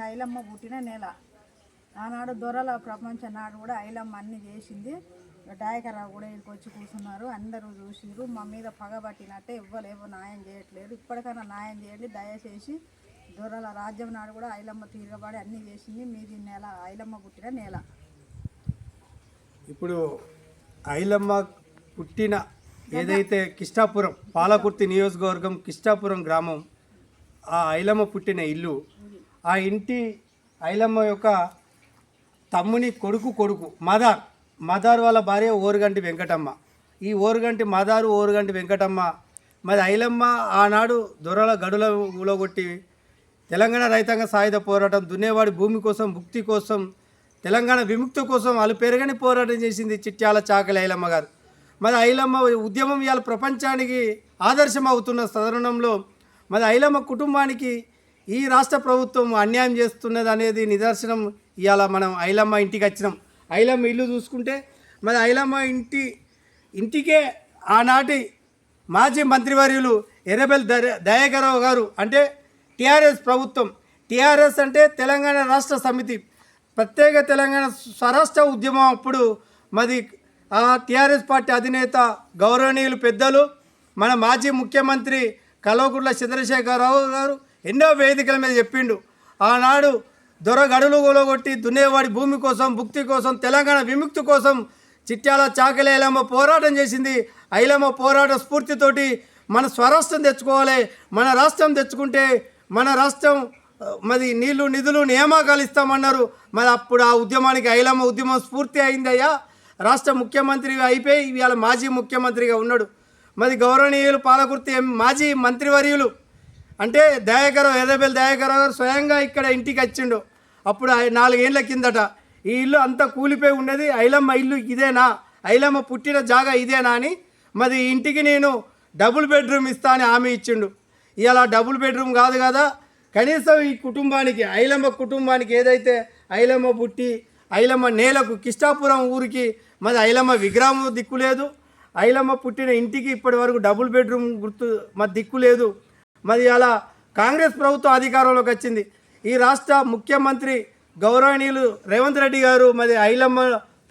ఐలమ్మ పుట్టిన నేల. ఆనాడు దొరల ప్రపంచం నాడు కూడా ఐలమ్మ అన్నీ చేసింది. డాయకరావు కూడా ఇక్కడికి వచ్చి కూర్చున్నారు, అందరూ చూసిరు. మా మీద పగబట్టినట్టే ఎవ్వలేవో న్యాయం చేయట్లేదు. ఇప్పటికైనా న్యాయం చేయండి దయచేసి. దొరల రాజ్యం నాడు కూడా ఐలమ్మ తిరగబడి అన్నీ చేసింది. మీది నేల, ఐలమ్మ పుట్టిన నేల. ఇప్పుడు ఐలమ్మ పుట్టిన ఏదైతే కిష్టాపురం, పాలకుర్తి నియోజకవర్గం కిష్టాపురం గ్రామం, ఆ ఐలమ్మ పుట్టిన ఇల్లు, ఆ ఇంటి ఐలమ్మ యొక్క తమ్ముని కొడుకు మదార్ వాళ్ళ భార్య ఓరుగంటి వెంకటమ్మ. ఈ ఓరుగంటి మదారు, ఓరుగంటి వెంకటమ్మ. మరి ఐలమ్మ ఆనాడు దొరల గడుల ఊలగొట్టి తెలంగాణ రైతాంగ సాయుధ పోరాటం, దున్నేవాడి భూమి కోసం, భుక్తి కోసం, తెలంగాణ విముక్తి కోసం వాళ్ళు పెరగని పోరాటం చేసింది చిట్యాల చాకలి ఐలమ్మ గారు. మరి ఐలమ్మ ఉద్యమం ఇవాళ ప్రపంచానికి ఆదర్శం అవుతున్న తరుణంలో మరి ఐలమ్మ కుటుంబానికి ఈ రాష్ట్ర ప్రభుత్వం అన్యాయం చేస్తున్నది అనేది నిదర్శనం. ఇవాళ మనం ఐలమ్మ ఇంటికి వచ్చినాం. ఐలమ్మ ఇల్లు చూసుకుంటే మరి ఐలమ్మ ఇంటికే ఆనాటి మాజీ మంత్రివర్యులు ఎర్రబెల్లి దయాకర్రావు గారు, అంటే టీఆర్ఎస్ ప్రభుత్వం, టీఆర్ఎస్ అంటే తెలంగాణ రాష్ట్ర సమితి, ప్రత్యేక తెలంగాణ స్వరాష్ట్ర ఉద్యమం అప్పుడు మరి ఆ టీఆర్ఎస్ పార్టీ అధినేత గౌరవనీయులు పెద్దలు మన మాజీ ముఖ్యమంత్రి కల్వకుంట్ల చంద్రశేఖరరావు గారు ఎన్నో వేదికల మీద చెప్పిండు. ఆనాడు దొర గడులు కొలగొట్టి దున్నేవాడి భూమి కోసం, భుక్తి కోసం, తెలంగాణ విముక్తి కోసం చిట్యాల చాకలి ఐలమ్మ పోరాటం చేసింది. ఐలమ్మ పోరాట స్ఫూర్తితోటి మన స్వరాష్ట్రం తెచ్చుకోవాలి, మన రాష్ట్రం తెచ్చుకుంటే మన రాష్ట్రం మరి నీళ్లు, నిధులు, నియామకాలు ఇస్తామన్నారు. మరి అప్పుడు ఆ ఉద్యమానికి ఐలమ్మ ఉద్యమం స్ఫూర్తి అయిందయ్యా. రాష్ట్ర ముఖ్యమంత్రిగా అయిపోయి ఇవాళ మాజీ ముఖ్యమంత్రిగా ఉన్నాడు. మరి గౌరవనీయులు పాలకుర్తి మాజీ మంత్రివర్యులు అంటే ఎర్రబెల్లి దయాకర్రావు గారు స్వయంగా ఇక్కడ ఇంటికి వచ్చిండు. అప్పుడు 4 ఏళ్ల కిందట ఈ ఇల్లు అంతా కూలిపోయి ఉన్నది. ఐలమ్మ ఇల్లు ఇదేనా, ఐలమ్మ పుట్టిన జాగా ఇదేనా అని మరి ఇంటికి నేను డబుల్ బెడ్రూమ్ ఇస్తా అని హామీ ఇచ్చిండు. ఇవాళ డబుల్ బెడ్రూమ్ కాదు కదా, కనీసం ఈ కుటుంబానికి, ఐలమ్మ కుటుంబానికి ఏదైతే ఐలమ్మ పుట్టి ఐలమ్మ నేలకు, కిష్టాపురం ఊరికి మరి ఐలమ్మ విగ్రహం దిక్కు లేదు, ఐలమ్మ పుట్టిన ఇంటికి ఇప్పటి వరకు డబుల్ బెడ్రూమ్ గుర్తు మరి దిక్కు లేదు. మరి అలా కాంగ్రెస్ ప్రభుత్వం అధికారంలోకి వచ్చింది. ఈ రాష్ట్ర ముఖ్యమంత్రి గౌరవనీయులు రేవంత్ రెడ్డి గారు మరి ఐలమ్మ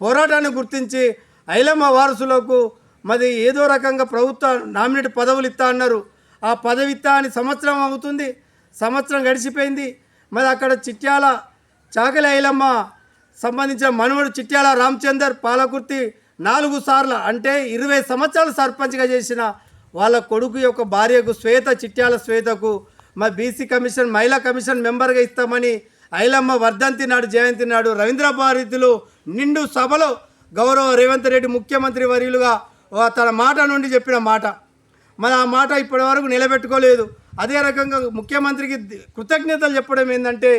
పోరాటాన్ని గుర్తించి ఐలమ్మ వారసులకు మరి ఏదో రకంగా ప్రభుత్వ నామినేట్ పదవులు ఇస్తా అన్నారు. ఆ పదవి ఇస్తా అని సంవత్సరం అవుతుంది, సంవత్సరం గడిచిపోయింది. మరి అక్కడ చిట్యాల చాకలి ఐలమ్మ సంబంధించిన మనవడు చిట్యాల రామచందర్ పాలకుర్తి 4 సార్లు అంటే 20 సంవత్సరాలు సర్పంచ్గా చేసిన వాళ్ళ కొడుకు యొక్క భార్యకు చిట్యాల శ్వేతకు మరి బీసీ కమిషన్, మహిళా కమిషన్ మెంబర్గా ఇస్తామని ఐలమ్మ వర్ధంతి నాడు, జయంతి నాడు రవీంద్ర భారతిలో నిండు సభలో గౌరవ రేవంత్ రెడ్డి ముఖ్యమంత్రి వర్యులుగా తన మాట నుండి చెప్పిన మాట, మరి ఆ మాట ఇప్పటి వరకు నిలబెట్టుకోలేదు. అదే రకంగా ముఖ్యమంత్రికి కృతజ్ఞతలు చెప్పడం ఏంటంటే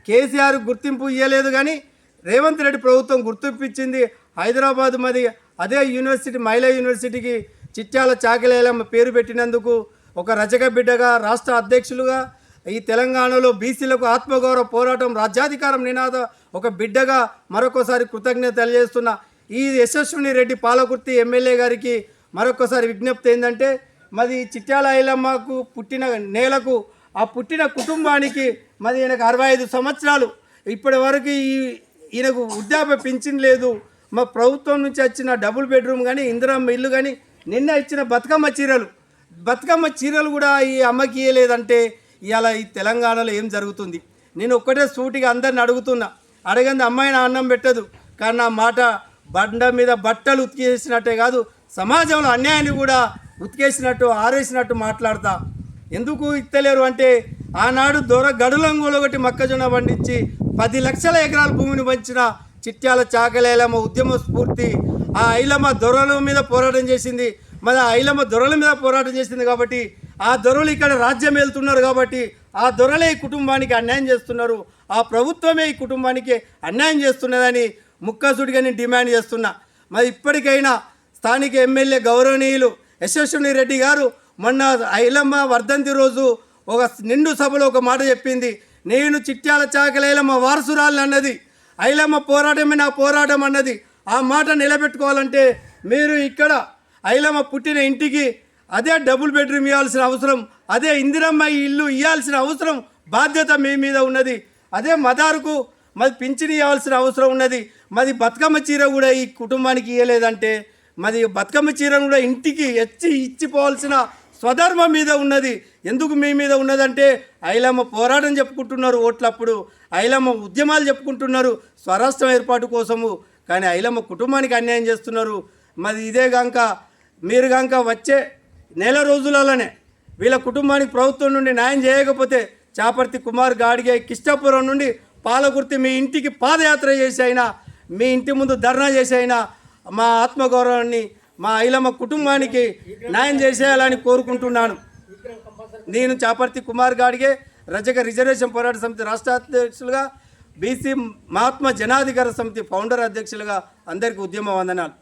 కేసీఆర్ గుర్తింపు ఇవ్వలేదు కానీ రేవంత్ రెడ్డి ప్రభుత్వం గుర్తింపు ఇచ్చింది. హైదరాబాద్ మరి అదే యూనివర్సిటీ, మహిళా యూనివర్సిటీకి చిట్యాల చాకలి ఐలమ్మ పేరు పెట్టినందుకు ఒక రజక బిడ్డగా, రాష్ట్ర అధ్యక్షులుగా, ఈ తెలంగాణలో బీసీలకు ఆత్మగౌరవ పోరాటం, రాజ్యాధికారం నినాద ఒక బిడ్డగా మరొకసారి కృతజ్ఞత తెలియజేస్తున్నా. ఈ యశస్విని రెడ్డి పాలకుర్తి ఎమ్మెల్యే గారికి మరొకసారి విజ్ఞప్తి ఏంటంటే మరి చిట్యాల ఐలమ్మకు పుట్టిన నేలకు, ఆ పుట్టిన కుటుంబానికి మరి ఈయనకు 65 సంవత్సరాలు, ఇప్పటి వరకు ఈయనకు వృద్ధాప్య పింఛన్ లేదు. మా ప్రభుత్వం నుంచి వచ్చిన డబుల్ బెడ్రూమ్ కానీ, ఇందిరమ్మ ఇల్లు కానీ, నిన్న ఇచ్చిన బతుకమ్మ చీరలు కూడా ఈ అమ్మకి ఇవ్వలేదంటే ఇవాళ ఈ తెలంగాణలో ఏం జరుగుతుంది? నేను ఒక్కటే సూటిగా అందరిని అడగంది అమ్మాయిని అన్నం పెట్టదు, కానీ నా మాట బండ మీద బట్టలు ఉతికేసినట్టే కాదు, సమాజంలో అన్యాయాన్ని కూడా ఉతికేసినట్టు, ఆరేసినట్టు మాట్లాడతా. ఎందుకు ఇస్తలేరు అంటే ఆనాడు గడులంగులో ఒకటి మొక్కజొన్న పండించి 10 లక్షల ఎకరాల భూమిని పంచిన చిట్యాల చాకలి ఐలమ్మ ఉద్యమ స్ఫూర్తి. ఆ ఐలమ్మ దొరల మీద పోరాటం చేసింది. మరి ఆ ఐలమ్మ దొరల మీద పోరాటం చేసింది కాబట్టి ఆ దొరలు ఇక్కడ రాజ్యం వెళ్తున్నారు కాబట్టి ఆ దొరలే ఈ కుటుంబానికి అన్యాయం చేస్తున్నారు, ఆ ప్రభుత్వమే ఈ కుటుంబానికి అన్యాయం చేస్తున్నదని ముక్కసుడిగా నేను డిమాండ్ చేస్తున్నా. మరి ఇప్పటికైనా స్థానిక ఎమ్మెల్యే గౌరవనీయులు యశస్విని రెడ్డి గారు మొన్న ఐలమ్మ వర్ధంతి రోజు ఒక నిండు సభలో ఒక మాట చెప్పింది, నేను చిట్యాల చాకలి ఐలమ్మ వారసురాలు అన్నది, ఐలమ్మ పోరాటమే నా పోరాటం అన్నది. ఆ మాట నిలబెట్టుకోవాలంటే మీరు ఇక్కడ ఐలమ్మ పుట్టిన ఇంటికి అదే డబుల్ బెడ్రూమ్ ఇవ్వాల్సిన అవసరం, అదే ఇందిరమ్మ ఇల్లు ఇవ్వాల్సిన అవసరం, బాధ్యత మీ మీద ఉన్నది. అదే మదారుకు మరి పింఛన్ ఇవ్వాల్సిన అవసరం ఉన్నది. మరి బతుకమ్మ చీర కూడా ఈ కుటుంబానికి ఇవ్వలేదంటే మరి బతుకమ్మ చీర కూడా ఇంటికి ఇచ్చిపోవాల్సిన స్వధర్మం మీద ఉన్నది. ఎందుకు మీ మీద ఉన్నదంటే ఐలమ్మ పోరాటం చెప్పుకుంటున్నారు ఓట్లప్పుడు, ఐలమ్మ ఉద్యమాలు చెప్పుకుంటున్నారు స్వరాష్ట్రం ఏర్పాటు కోసము, కానీ ఐలమ్మ కుటుంబానికి అన్యాయం చేస్తున్నారు. మరి ఇదే గంక మీరు గంక వచ్చే నెల రోజులలోనే వీళ్ళ కుటుంబానికి ప్రభుత్వం నుండి న్యాయం చేయకపోతే చాపర్తి కుమార్ గాడిగే కిష్టాపురం నుండి పాలకుర్తి మీ ఇంటికి పాదయాత్ర చేసి అయినా, మీ ఇంటి ముందు ధర్నా చేసి అయినా మా ఆత్మగౌరవాన్ని మా ఐలమ్మ కుటుంబానికి న్యాయం చేసేయాలని కోరుకుంటున్నాను. నేను చాపర్తి కుమార్ గాడిగే రజక రిజర్వేషన్ పోరాట సమితి రాష్ట్ర అధ్యక్షులుగా, బీసీ మహాత్మా జనాధికార సమితి ఫౌండర్ అధ్యక్షులుగా అందరికీ ఉద్యమ వందనాలు.